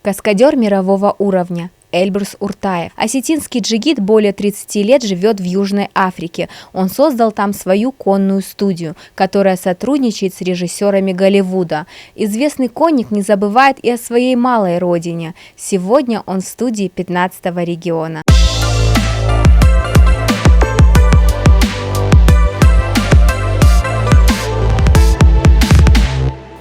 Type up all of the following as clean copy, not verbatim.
Каскадер мирового уровня Эльбрус Уртаев. Осетинский джигит более 30 лет живет в Южной Африке. Он создал там свою конную студию, которая сотрудничает с режиссерами Голливуда. Известный конник не забывает и о своей малой родине. Сегодня он в студии 15-го региона.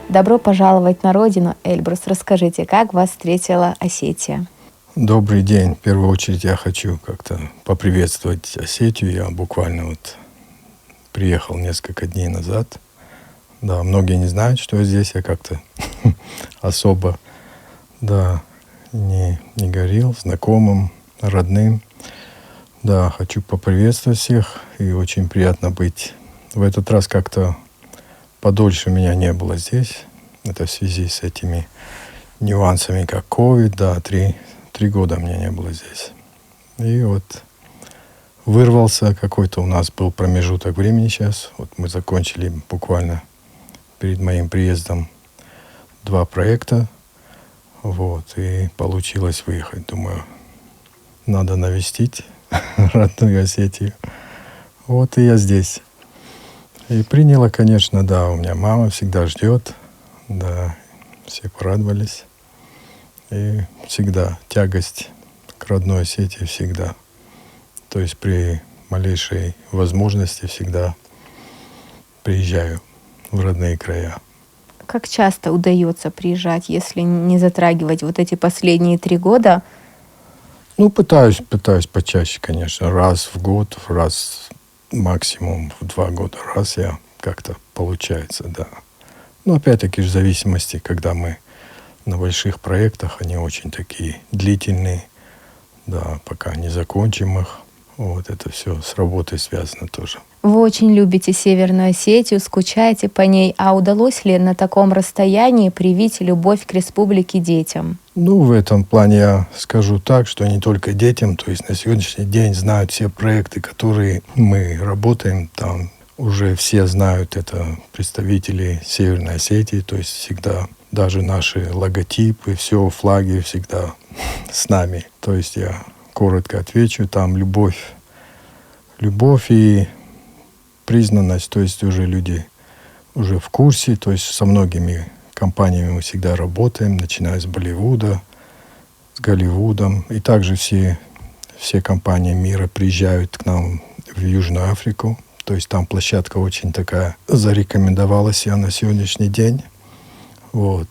Добро пожаловать на родину, Эльбрус. Расскажите, как вас встретила Осетия? Добрый день. В первую очередь я хочу как-то поприветствовать Осетию. Я буквально приехал несколько дней назад. Да, многие не знают, что я здесь. Я как-то особо, не говорил знакомым, родным. Да, хочу поприветствовать всех. И очень приятно быть. В этот раз как-то подольше меня не было здесь. Это в связи с этими нюансами, как COVID, 3 года меня не было здесь. И вырвался какой-то у нас был промежуток времени сейчас. Мы закончили буквально перед моим приездом 2 проекта. И получилось выехать. Думаю, надо навестить родную Осетию. И я здесь. И приняла, конечно, у меня мама всегда ждет. Да, все порадовались. И всегда тягость к родной Осетии всегда. То есть при малейшей возможности всегда приезжаю в родные края. Как часто удается приезжать, если не затрагивать эти последние 3 года? Пытаюсь почаще, конечно. Раз в год, раз максимум в 2 года. Раз я как-то получается, да. Опять-таки в зависимости, когда мы на больших проектах, они очень такие длительные, пока не закончим их. Это все с работой связано тоже. Вы очень любите Северную Осетию, скучаете по ней, а удалось ли на таком расстоянии привить любовь к республике детям? В этом плане я скажу так, что не только детям, то есть на сегодняшний день знают все проекты, которые мы работаем, там уже все знают, это представители Северной Осетии, то есть всегда даже наши логотипы, все, флаги всегда с нами. То есть я коротко отвечу, там любовь и признанность, то есть уже люди уже в курсе, то есть со многими компаниями мы всегда работаем, начиная с Болливуда, с Голливудом. И также все компании мира приезжают к нам в Южную Африку. То есть там площадка очень такая зарекомендовала себя на сегодняшний день.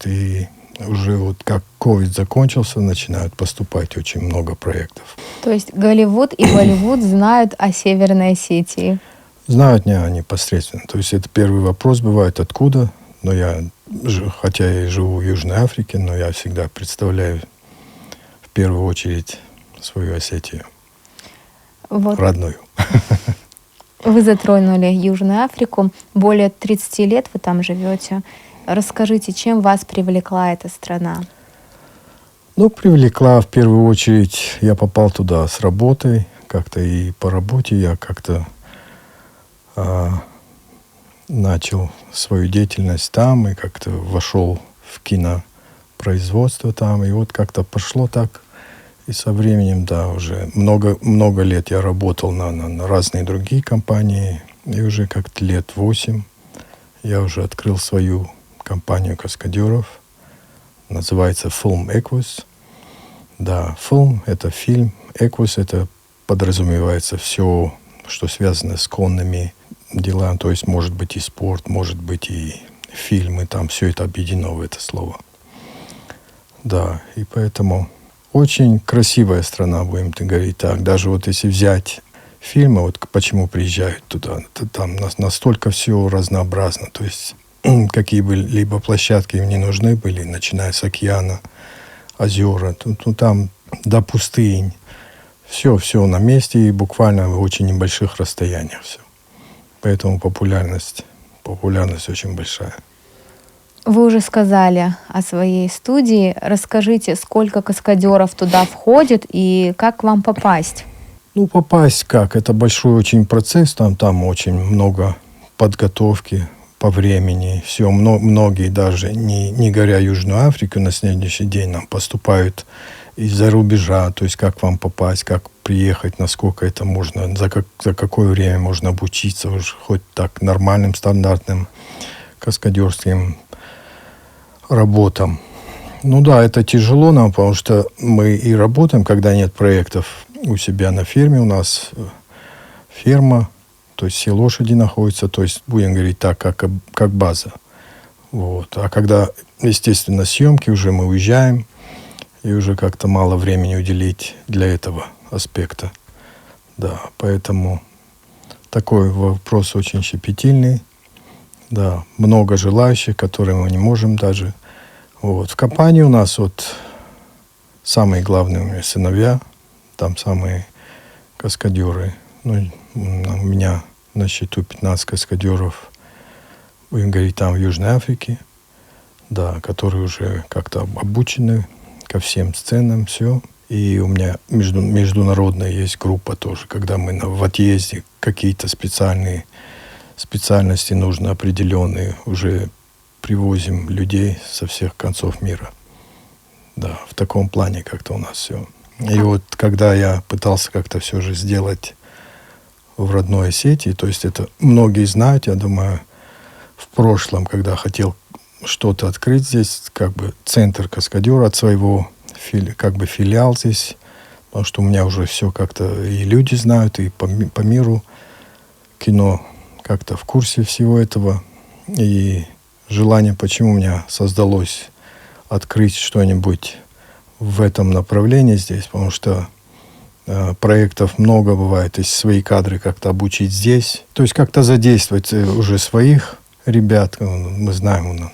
И уже как COVID закончился, начинают поступать очень много проектов. То есть Голливуд и Болливуд знают о Северной Осетии? Знают меня непосредственно. То есть это первый вопрос бывает, откуда. Но хотя я и живу в Южной Африке, но я всегда представляю в первую очередь свою Осетию. Родную. Вы затронули Южную Африку. Более 30 лет вы там живете. Расскажите, чем вас привлекла эта страна? Привлекла в первую очередь, я попал туда с работой, как-то и по работе я как-то начал свою деятельность там и как-то вошел в кинопроизводство там, и как-то пошло так. И со временем, уже много лет я работал на разные другие компании, и уже как-то лет 8 я уже открыл свою компанию каскадеров. Называется Film Equus. Да, film — это фильм, Equus — это подразумевается все, что связано с конными делами. То есть может быть и спорт, может быть и фильмы, там все это объединено в это слово. Да, и поэтому очень красивая страна, будем говорить так. Даже если взять фильмы, почему приезжают туда, там настолько все разнообразно. То есть какие бы либо площадки им не нужны были, начиная с океана, озера, там до пустынь. Все на месте и буквально в очень небольших расстояниях все. Поэтому популярность очень большая. Вы уже сказали о своей студии. Расскажите, сколько каскадеров туда входит и как к вам попасть? Попасть как? Это большой очень процесс, там очень много подготовки, по времени. Все, многие даже, не говоря Южную Африку, на следующий день нам поступают из-за рубежа, то есть как вам попасть, как приехать, насколько это можно, за какое время можно обучиться уже хоть так нормальным, стандартным каскадерским работам. Ну да, это тяжело нам, потому что мы и работаем, когда нет проектов у себя на ферме. У нас ферма, то есть все лошади находятся, то есть, будем говорить так, как база. Вот. А когда, естественно, съемки, уже мы уезжаем, и уже как-то мало времени уделить для этого аспекта. Да, поэтому такой вопрос очень щепетильный. Да, много желающих, которые мы не можем даже. Вот. В компании у нас вот самые главные у меня сыновья, там самые каскадеры. Ну, у меня на счету 15 каскадеров, будем говорить, там в Южной Африке, да, которые уже как-то обучены ко всем сценам, все. И у меня международная есть группа тоже, когда мы в отъезде какие-то специальности нужно определенные, уже привозим людей со всех концов мира. Да, в таком плане как-то у нас все. И вот когда я пытался как-то все же сделать в родной Осетии, то есть это многие знают, я думаю, в прошлом, когда хотел что-то открыть здесь, как бы центр каскадера от своего, как бы филиал здесь, потому что у меня уже все как-то и люди знают, и по миру кино как-то в курсе всего этого. И желание, почему у меня создалось открыть что-нибудь в этом направлении здесь, потому что проектов много бывает, если свои кадры как-то обучить здесь, то есть как-то задействовать уже своих ребят. Мы знаем,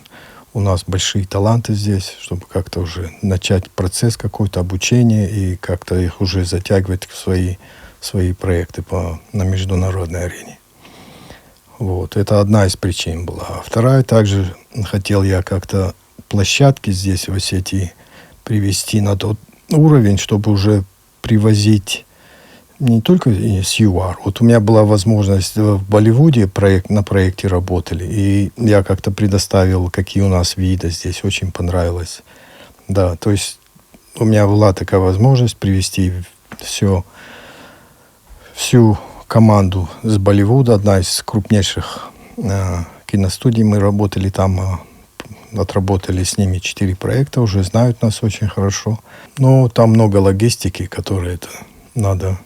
у нас большие таланты здесь, чтобы как-то уже начать процесс какой-то обучения и как-то их уже затягивать в свои проекты на международной арене. Вот. Это одна из причин была. А вторая, также хотел я как-то площадки здесь, в Осетии, привести на тот уровень, чтобы уже привозить не только с ЮАР. Вот у меня была возможность в Болливуде на проекте работали, и я как-то предоставил, какие у нас виды здесь, очень понравилось. Да, то есть у меня была такая возможность привести всю команду с Болливуда, одна из крупнейших киностудий. Мы работали там, отработали с ними 4 проекта, уже знают нас очень хорошо. Но там много логистики, которые это надо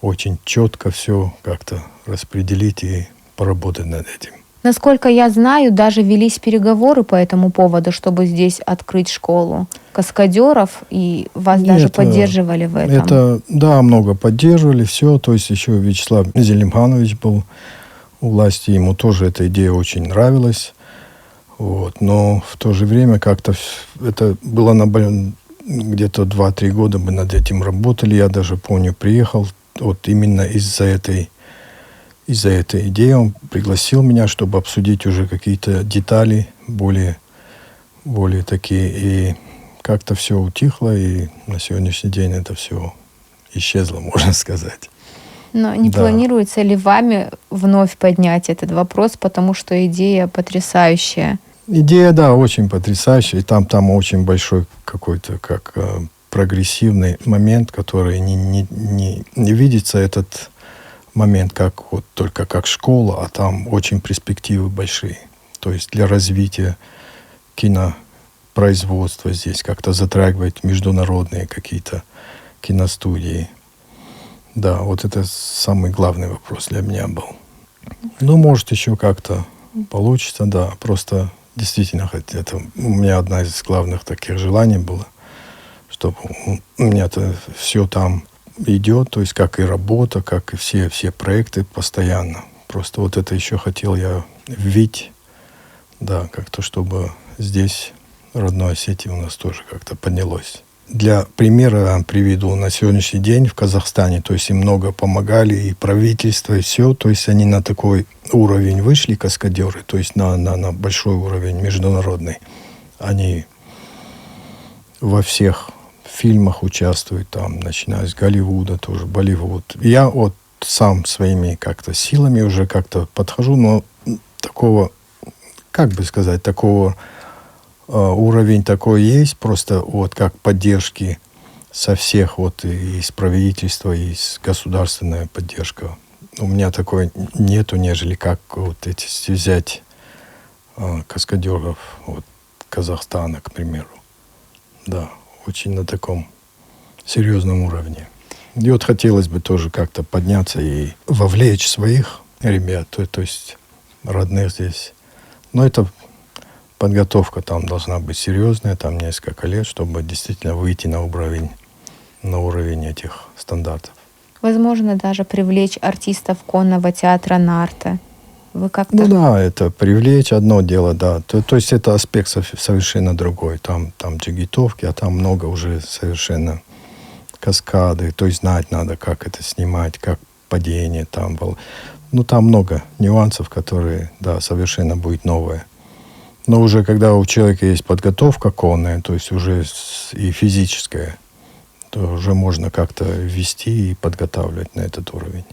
очень четко все как-то распределить и поработать над этим. Насколько я знаю, даже велись переговоры по этому поводу, чтобы здесь открыть школу каскадеров, и вас даже поддерживали в этом. Да, много поддерживали, все. То есть еще Вячеслав Зелимханович был у власти, ему тоже эта идея очень нравилась. Вот. Но в то же время как-то это было где-то 2-3 года мы над этим работали. Я даже помню, приехал вот именно из-за этой идеи. Он пригласил меня, чтобы обсудить уже какие-то детали более такие. И как-то все утихло, и на сегодняшний день это все исчезло, можно сказать. Но не планируется ли вами вновь поднять этот вопрос, потому что идея потрясающая? Идея, да, очень потрясающая. И там очень большой какой-то как прогрессивный момент, который не видится этот момент как вот только как школа, а там очень перспективы большие. То есть для развития кинопроизводства здесь как-то затрагивать международные какие-то киностудии. Да, вот это самый главный вопрос для меня был. Ну, может, еще как-то получится, да. Просто действительно, это у меня одна из главных таких желаний было, чтобы у меня-то все там идет, то есть как и работа, как и все проекты постоянно. Просто вот это еще хотел я ввить, да, как-то, чтобы здесь, в родной Осетии, у нас тоже как-то поднялось. Для примера приведу, на сегодняшний день в Казахстане, то есть им много помогали, и правительство, и все, то есть они на такой уровень вышли, каскадеры, то есть на большой уровень международный. Они во всех фильмах участвуют, там, начиная с Голливуда, тоже Болливуд. Я вот сам своими как-то силами уже как-то подхожу, но такого как бы сказать, такого уровень такой есть, просто вот как поддержки со всех, вот и из правительства, и из государственная поддержка. У меня такой нету, нежели как вот эти взять каскадеров вот, Казахстана, к примеру. Да, очень на таком серьезном уровне. И вот хотелось бы тоже как-то подняться и вовлечь своих ребят, то есть родных здесь. Но это подготовка там должна быть серьезная, там несколько лет, чтобы действительно выйти на уровень этих стандартов. Возможно, даже привлечь артистов конного театра «Нарта». Вы как-то... Ну да, это привлечь одно дело, да. То есть это аспект совершенно другой. Там джигитовки, а там много уже совершенно каскады. То есть знать надо, как это снимать, как падение там. Ну там много нюансов, которые, да, совершенно будет новое. Но уже когда у человека есть подготовка конная, то есть уже и физическая, то уже можно как-то вести и подготавливать на этот уровень.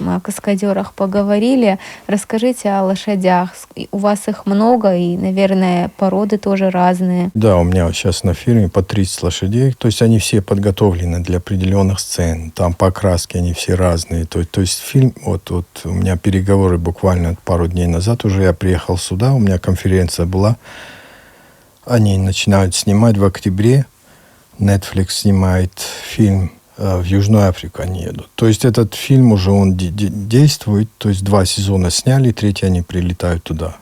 Мы о каскадерах поговорили. Расскажите о лошадях. У вас их много, и, наверное, породы тоже разные. Да, у меня сейчас на фирме по 30 лошадей. То есть они все подготовлены для определенных сцен. Там по окраске они все разные. То есть фильм, вот у меня переговоры буквально пару дней назад уже я приехал сюда, у меня конференция была. Они начинают снимать в октябре. Netflix снимает фильм. В Южную Африку они едут. То есть этот фильм уже он действует. То есть 2 сезона сняли, 3 они прилетают туда.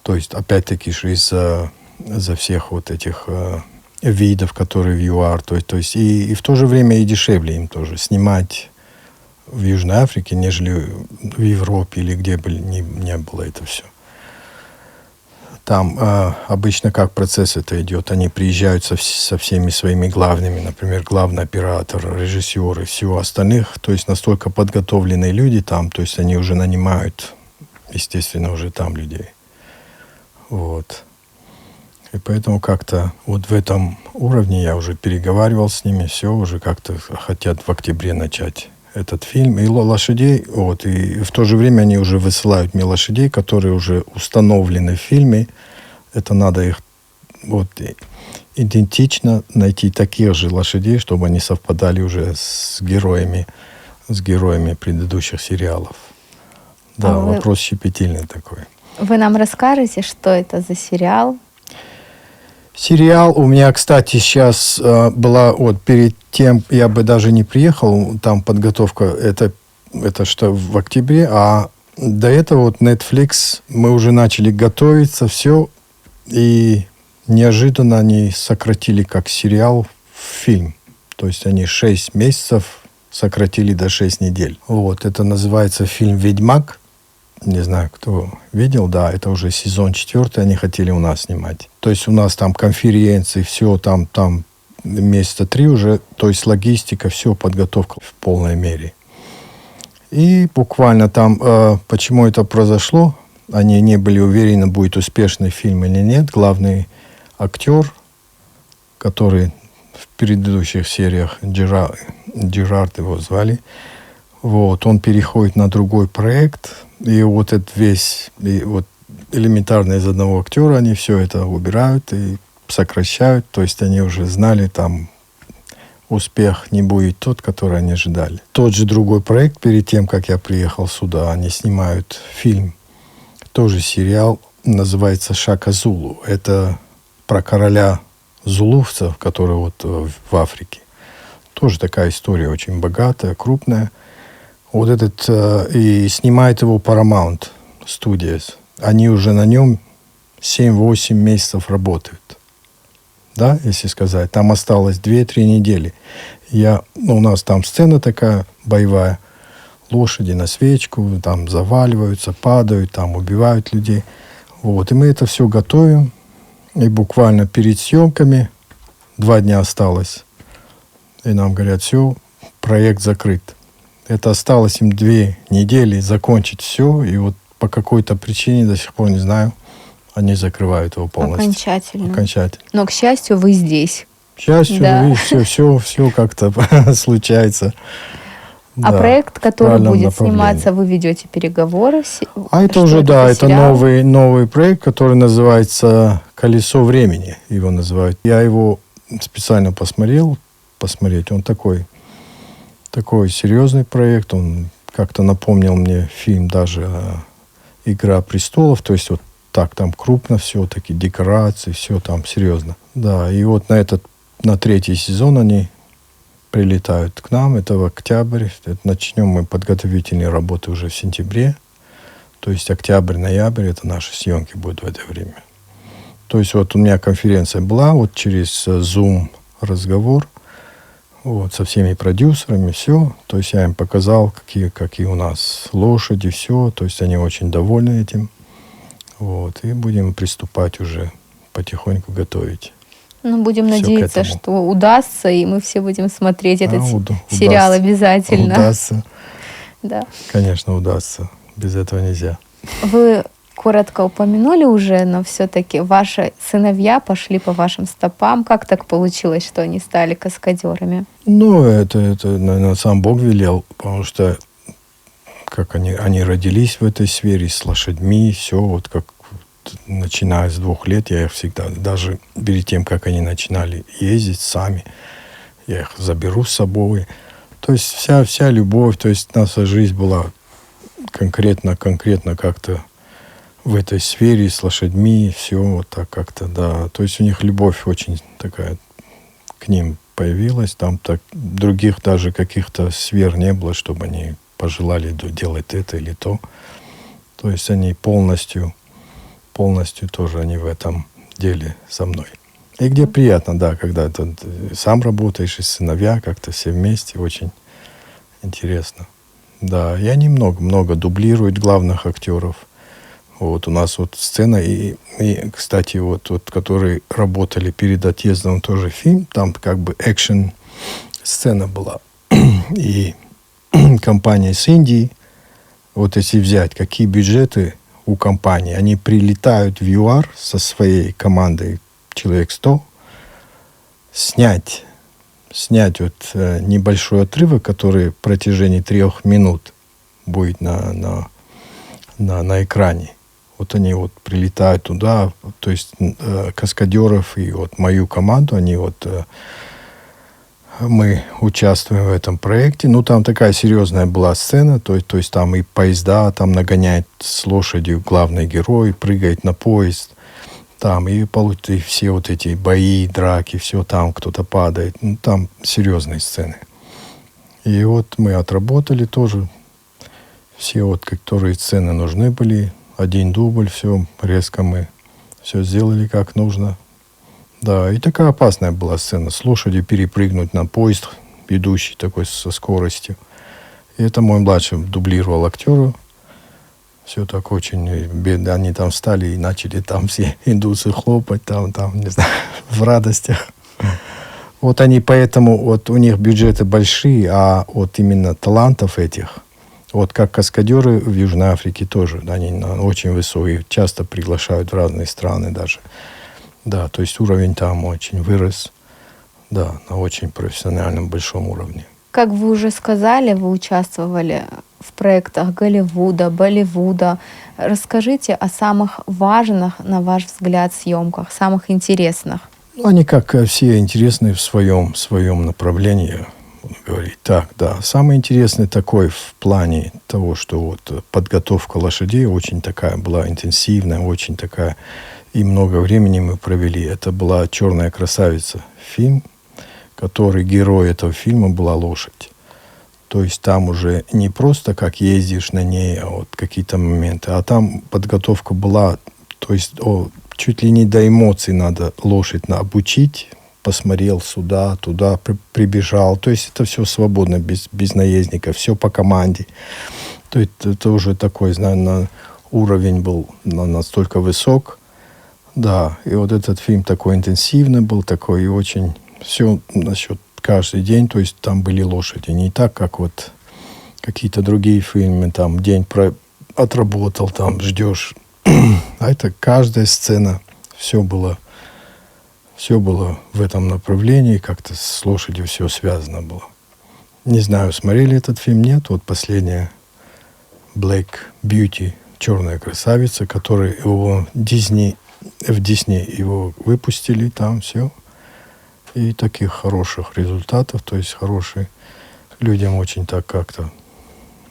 То есть опять-таки же из-за всех вот этих видов, которые в ЮАР. То есть и в то же время и дешевле им тоже снимать в Южной Африке, нежели в Европе или где бы не было это все. Там обычно как процесс это идет. Они приезжают со всеми своими главными, например, главный оператор, режиссеры, всего остальных. То есть настолько подготовленные люди там, то есть они уже нанимают, естественно, уже там людей. Вот. И поэтому как-то вот в этом уровне я уже переговаривал с ними, все, уже как-то хотят в октябре начать этот фильм. И лошадей, вот, и в то же время они уже высылают мне лошадей, которые уже установлены в фильме. Это надо их вот идентично найти таких же лошадей, чтобы они совпадали уже с героями предыдущих сериалов. Да, вопрос щепетильный такой. Вы нам расскажете, что это за сериал? Сериал у меня, кстати, сейчас была, вот перед тем, я бы даже не приехал, там подготовка, это что в октябре, а до этого вот Netflix, мы уже начали готовиться, все, и неожиданно они сократили как сериал в фильм. То есть они 6 месяцев сократили до 6 недель. Вот, это называется фильм «Ведьмак». Не знаю, кто видел, да, это уже сезон 4, они хотели у нас снимать. То есть у нас там конференции, все там месяца 3 уже, то есть логистика, все, подготовка в полной мере. И буквально там, почему это произошло, они не были уверены, будет успешный фильм или нет. Главный актер, который в предыдущих сериях, Джерард его звали, вот, он переходит на другой проект. И вот этот весь, и вот элементарно из одного актера они все это убирают и сокращают. То есть они уже знали, там успех не будет тот, который они ожидали. Тот же другой проект, перед тем, как я приехал сюда, они снимают фильм, тоже сериал, называется «Шака Зулу». Это про короля зулувцев, который вот в Африке. Тоже такая история очень богатая, крупная. Вот этот, и снимает его Paramount Studios. Они уже на нем 7-8 месяцев работают. Да, если сказать. Там осталось 2-3 недели. У нас там сцена такая боевая. Лошади на свечку, там заваливаются, падают, там убивают людей. Вот, и мы это все готовим. И буквально перед съемками 2 дня осталось. И нам говорят, все, проект закрыт. Это осталось им 2 недели закончить все. И вот по какой-то причине, до сих пор не знаю, они закрывают его полностью. Окончательно. Но, к счастью, вы здесь. К счастью, да. Все как-то случается. А проект, который будет сниматься, вы ведете переговоры? А это уже, да, это новый проект, который называется «Колесо времени». Его называют. Я его специально посмотреть. Он такой серьезный проект. Он как-то напомнил мне фильм даже «Игра престолов». То есть вот так там крупно все, такие декорации, все там серьезно. Да, и вот на 3-й сезон они прилетают к нам, это в октябрь. Начнем мы подготовительные работы уже в сентябре. То есть октябрь-ноябрь, это наши съемки будут в это время. То есть вот у меня конференция была, вот через Zoom разговор, вот, со всеми продюсерами, все. То есть я им показал, какие у нас лошади, все. То есть они очень довольны этим. Вот, и будем приступать уже потихоньку готовить. Ну, будем надеяться, что удастся, и мы все будем смотреть этот сериал обязательно. Удастся. Да. Конечно, удастся. Без этого нельзя. Вы коротко упомянули уже, но все-таки ваши сыновья пошли по вашим стопам. Как так получилось, что они стали каскадерами? Ну, это наверное, сам Бог велел, потому что как они родились в этой сфере с лошадьми, все, вот как начиная с 2 лет, я их всегда, даже перед тем, как они начинали ездить сами, я их заберу с собой. То есть вся любовь, то есть наша жизнь была конкретно как-то в этой сфере с лошадьми, все вот так как-то, да. То есть у них любовь очень такая к ним появилась, там так других даже каких-то сфер не было, чтобы они пожелали делать это или то. То есть они полностью тоже они в этом деле со мной. И где приятно, да, когда ты сам работаешь, и сыновья как-то все вместе, очень интересно. Да, и они много дублируют главных актеров. Вот у нас вот сцена, и кстати, вот которые работали перед отъездом, тоже фильм, там как бы экшн-сцена была. И компания с Индии, вот если взять, какие бюджеты у компании, они прилетают в ЮАР со своей командой человек 100, снять вот небольшой отрывок, который в протяжении 3 минут будет на экране. Вот они вот прилетают туда, то есть каскадеров и вот мою команду, мы участвуем в этом проекте. Ну, там такая серьезная была сцена, то есть там и поезда, там нагоняет с лошадью главный герой, прыгает на поезд, там и все вот эти бои, драки, все там, кто-то падает. Ну, там серьезные сцены. И вот мы отработали тоже все вот, которые сцены нужны были. 1 дубль, все, резко мы все сделали как нужно. Да, и такая опасная была сцена. С лошади перепрыгнуть на поезд, идущий такой со скоростью. И это мой младший дублировал актеру. Все так очень бедно. Они там встали и начали там все индусы хлопать, там, не знаю, в радостях. Вот они поэтому, вот у них бюджеты большие, а вот именно талантов этих, вот как каскадеры в Южной Африке тоже, они очень высокие, часто приглашают в разные страны даже. Да, то есть уровень там очень вырос, да, на очень профессиональном большом уровне. Как вы уже сказали, вы участвовали в проектах Голливуда, Болливуда. Расскажите о самых важных, на ваш взгляд, съемках, самых интересных. Они как все интересны в своем направлении, буду говорить так, да. Самый интересный такой в плане того, что вот подготовка лошадей очень такая была интенсивная, очень такая, и много времени мы провели. Это была «Черная красавица» фильм, который герой этого фильма была лошадь. То есть там уже не просто как ездишь на ней, а вот какие-то моменты, а там подготовка была, то есть чуть ли не до эмоций надо лошадь обучить, посмотрел сюда, туда, прибежал. То есть это все свободно, без наездника, все по команде. То есть это уже такой, наверное, уровень был настолько высок. Да, и вот этот фильм такой интенсивный был, такой и очень... Все насчет каждый день, то есть там были лошади. Не так, как вот какие-то другие фильмы, там день отработал, там ждешь. А это каждая сцена, все было в этом направлении, как-то с лошадью все связано было. Не знаю, смотрели этот фильм, нет. Вот последняя Black Beauty, «Черная красавица», который его в Дисней его выпустили, там все. И таких хороших результатов, то есть хорошие. Людям очень так как-то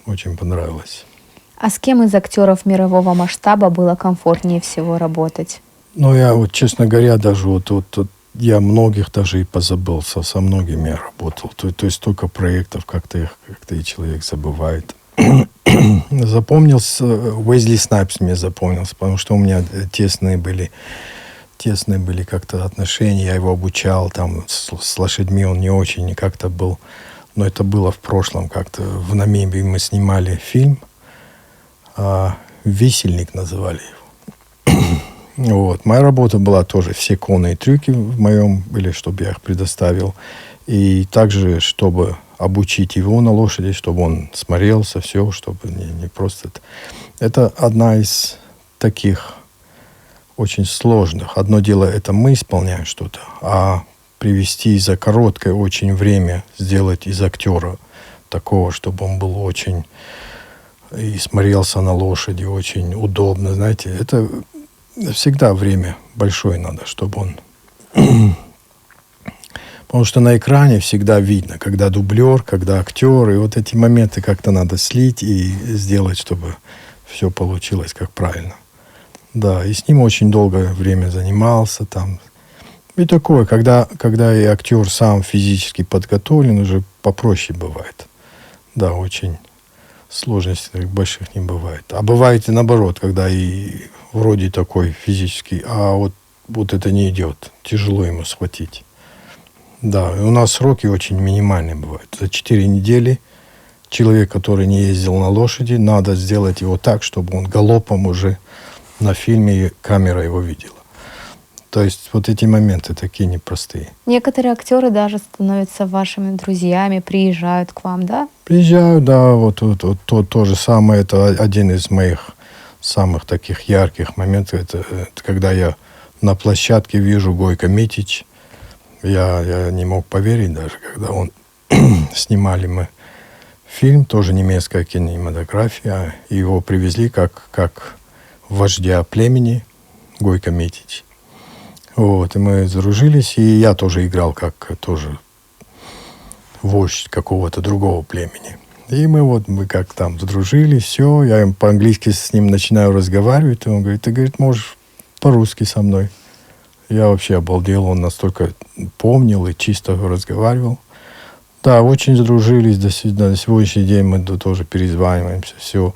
очень понравилось. А с кем из актеров мирового масштаба было комфортнее всего работать? Ну, я вот, честно говоря, даже вот я многих даже и позабыл, со многими я работал. То есть столько проектов, как-то и человек забывает. Запомнился, Уэсли Снайпс мне запомнился, потому что у меня тесные были как-то отношения, я его обучал, там, с лошадьми он не очень как-то был, но это было в прошлом как-то. В Намибии мы снимали фильм, «Висельник» называли его. Вот. Моя работа была тоже, все конные трюки в моем были, чтобы я их предоставил, и также, чтобы обучить его на лошади, чтобы он смотрелся, все, чтобы не просто... Это одна из таких очень сложных. Одно дело, это мы исполняем что-то, а привести за короткое очень время, сделать из актера такого, чтобы он был очень и смотрелся на лошади очень удобно, знаете, это всегда время большое надо, чтобы он... Потому что на экране всегда видно, когда дублер, когда актер, и вот эти моменты как-то надо слить и сделать, чтобы все получилось как правильно. Да, и с ним очень долгое время занимался там. И такое, когда и актер сам физически подготовлен, уже попроще бывает. Да, очень сложностей больших не бывает. А бывает и наоборот, когда и вроде такой физический, а вот это не идет. Тяжело ему схватить. Да, и у нас сроки очень минимальные бывают. За 4 недели человек, который не ездил на лошади, надо сделать его так, чтобы он галопом уже на фильме камера его видела. То есть вот эти моменты такие непростые. Некоторые актеры даже становятся вашими друзьями, приезжают к вам, да? Приезжаю, да, вот то же самое. Это один из моих самых таких ярких моментов. Это когда я на площадке вижу Гойко Митич. Я не мог поверить даже, когда снимали мы фильм, тоже немецкая кинематография. Его привезли как вождя племени Гойко Митич. Вот, и мы сдружились, и я тоже играл как тоже вождь какого-то другого племени. И мы как там сдружились, все, я по-английски с ним начинаю разговаривать, и он говорит, ты, говорит, можешь по-русски со мной. Я вообще обалдел, он настолько помнил и чисто разговаривал. Да, очень сдружились, до сегодняшний день мы тоже перезваниваемся, все.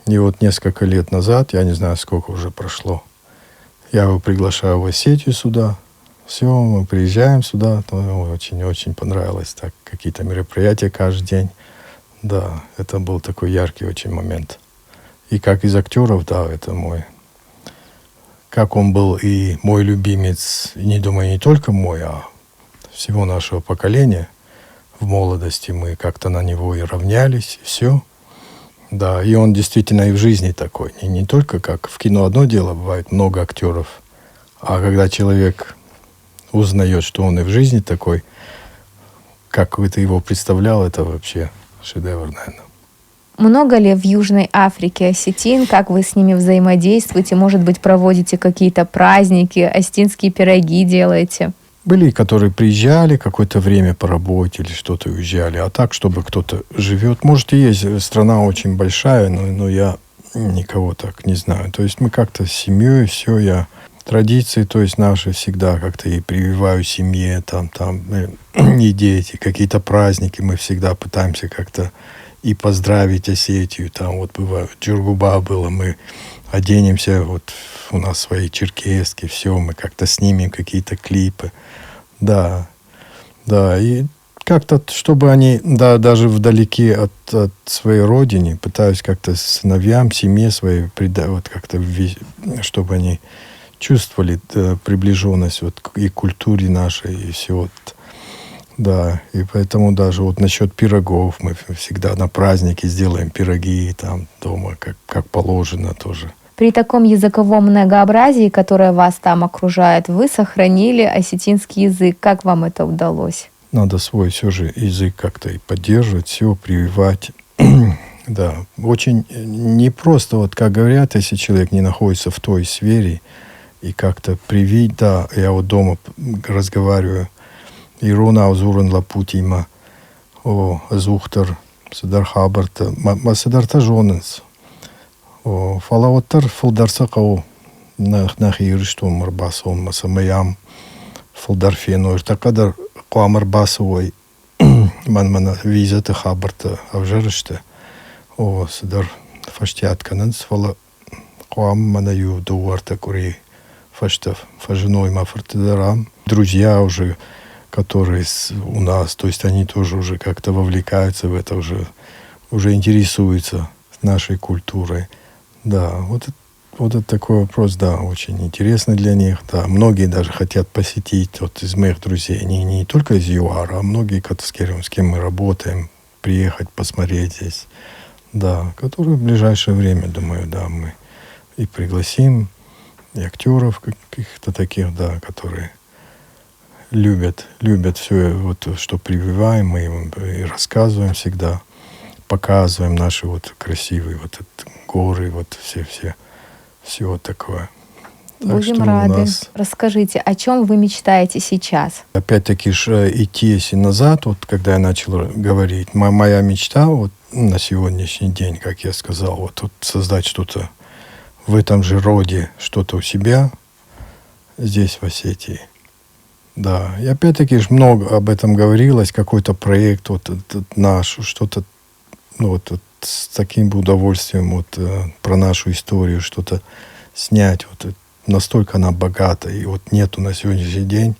И вот несколько лет назад, я не знаю, сколько уже прошло, я его приглашаю в Осетию сюда. Все, мы приезжаем сюда. Очень-очень понравилось. Так, какие-то мероприятия каждый день. Да, это был такой яркий очень момент. И как из актеров, да, это мой. Как он был и мой любимец, не думаю, не только мой, а всего нашего поколения. В молодости мы как-то на него и равнялись, и все. Да, и он действительно и в жизни такой. Не только как в кино одно дело, бывает много актеров, а когда человек узнает, что он и в жизни такой, как ты его представлял, это вообще шедевр, наверное. Много ли в Южной Африке осетин? Как вы с ними взаимодействуете? Может быть, проводите какие-то праздники, осетинские пироги делаете? Были, которые приезжали какое-то время по работе или что-то уезжали, а так, чтобы кто-то живет. Может, и есть, страна очень большая, но я никого так не знаю. То есть мы как-то с семьей, все, традиции, то есть наши всегда как-то и прививаю семье, там и дети, какие-то праздники мы всегда пытаемся как-то и поздравить Осетию. Там вот бывает, Джургуба было, мы оденемся, вот у нас свои черкески, все, мы как-то снимем какие-то клипы. Да, и как-то, чтобы они, да, даже вдалеке от своей родины, пытаюсь как-то сыновьям, семье своей придать, вот как-то, чтобы они чувствовали приближенность вот и к культуре нашей, и все вот. Да, и поэтому даже вот насчет пирогов мы всегда на праздники сделаем пироги там дома, как положено тоже. При таком языковом многообразии, которое вас там окружает, вы сохранили осетинский язык. Как вам это удалось? Надо свой все же язык как-то и поддерживать, все прививать. Да, очень непросто, вот как говорят, если человек не находится в той сфере, и как-то привить, да, я вот дома разговариваю, Ирона Аузуран Лапутима, о Зухтар, Садар Хабарта, Масадарта Жоненс, о Фалауаттар Фалдарсакау, Нахиришту Марбасом, Масамаям, Фалдарфену, Иртакадар Куамарбасовой, Манмана Визата Хабарта, Авжарышта, о Садар Фаштяткананс, Фала Куам Манаю Дуарта Кури, Фаштав, Фажиной Мафартадарам, друзья уже, которые у нас, то есть они тоже уже как-то вовлекаются в это, уже интересуются нашей культурой. Да, вот это такой вопрос, да, очень интересный для них. Да, многие даже хотят посетить, вот из моих друзей, не только из ЮАР, а многие, с кем мы работаем, приехать, посмотреть здесь. Да, которые в ближайшее время, думаю, да, мы и пригласим, и актеров каких-то таких, да, которые любят все, вот, что прививаем, мы им и рассказываем всегда, показываем наши вот красивые вот горы, вот все вот такое. Будем рады. Расскажите, о чем вы мечтаете сейчас? Опять-таки идти если назад, вот когда я начал говорить, моя мечта вот на сегодняшний день, как я сказал, вот создать что-то в этом же роде, что-то у себя здесь, в Осетии. Да, и опять-таки много об этом говорилось, какой-то проект вот наш, что-то, ну вот с таким бы удовольствием вот про нашу историю что-то снять. Вот настолько она богата, и вот нету на сегодняшний день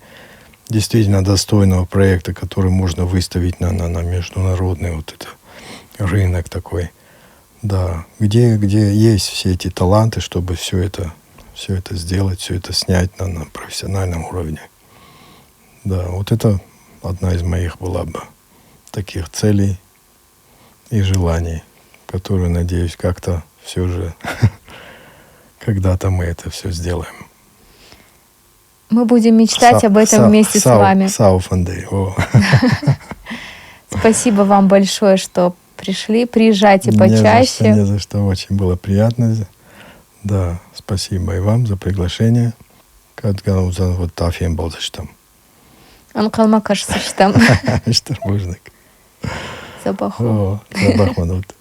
действительно достойного проекта, который можно выставить на международный вот это рынок такой. Да, где есть все эти таланты, чтобы все это сделать, все это снять на профессиональном уровне. Да, вот это одна из моих была бы таких целей и желаний, которые, надеюсь, как-то все же когда-то мы это все сделаем. Мы будем мечтать об этом вместе с вами. Спасибо вам большое, что пришли. Приезжайте почаще. Не за что. Очень было приятно. Да, спасибо и вам за приглашение. Вот тафием был за что. Анкалма кажется, что там. Что можно. Забаху. Забахманут.